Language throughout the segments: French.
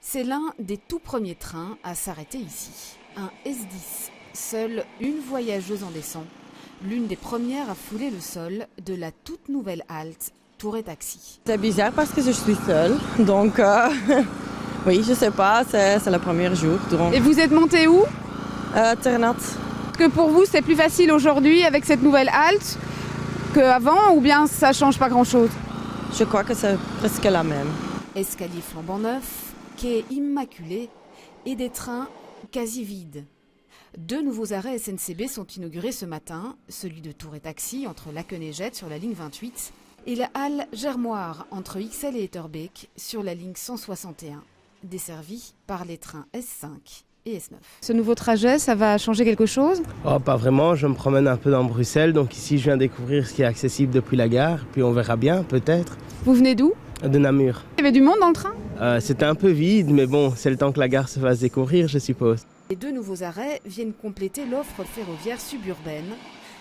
C'est l'un des tout premiers trains à s'arrêter ici. Un S10. Seule une voyageuse en descend. L'une des premières à fouler le sol de la toute nouvelle halte Tour et Taxi. C'est bizarre parce que je suis seule, donc oui, je sais pas, c'est le premier jour. Donc. Et vous êtes montée où Ternat. Est-ce que pour vous c'est plus facile aujourd'hui avec cette nouvelle halte qu'avant ou bien ça change pas grand-chose? Je crois que c'est presque la même. Escalier flambant neuf, quai immaculé et des trains quasi vides. 2 nouveaux arrêts SNCB sont inaugurés ce matin, celui de Tour et Taxi entre Laeken et Jette sur la ligne 28 et la halle Germoire entre Ixelles et Etterbeek sur la ligne 161, desservie par les trains S5 et S9. Ce nouveau trajet, ça va changer quelque chose? Oh, pas vraiment, je me promène un peu dans Bruxelles, donc ici je viens découvrir ce qui est accessible depuis la gare, puis on verra bien peut-être. Vous venez d'où? De Namur. Il y avait du monde dans le train? C'était un peu vide, mais bon, c'est le temps que la gare se fasse découvrir, je suppose. Les 2 nouveaux arrêts viennent compléter l'offre ferroviaire suburbaine,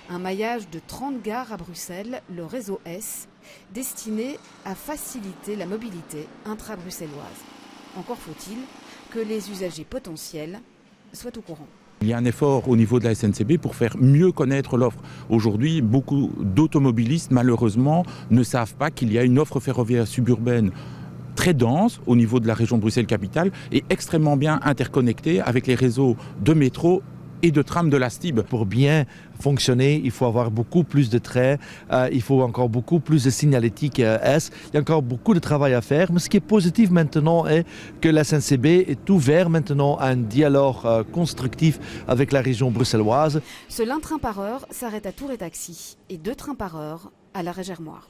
un maillage de 30 gares à Bruxelles, le réseau S, destiné à faciliter la mobilité intra-bruxelloise. Encore faut-il que les usagers potentiels soient au courant. Il y a un effort au niveau de la SNCB pour faire mieux connaître l'offre. Aujourd'hui, beaucoup d'automobilistes, malheureusement, ne savent pas qu'il y a une offre ferroviaire suburbaine très dense au niveau de la région de Bruxelles-Capitale et extrêmement bien interconnectée avec les réseaux de métro et de tram de la STIB. Pour bien fonctionner, il faut avoir beaucoup plus de trains, il faut encore beaucoup plus de signalétique S. Il y a encore beaucoup de travail à faire, mais ce qui est positif maintenant est que la SNCB est ouverte maintenant à un dialogue constructif avec la région bruxelloise. Seul un train par heure s'arrête à Tour et Taxi et 2 trains par heure à l'arrêt Germoire.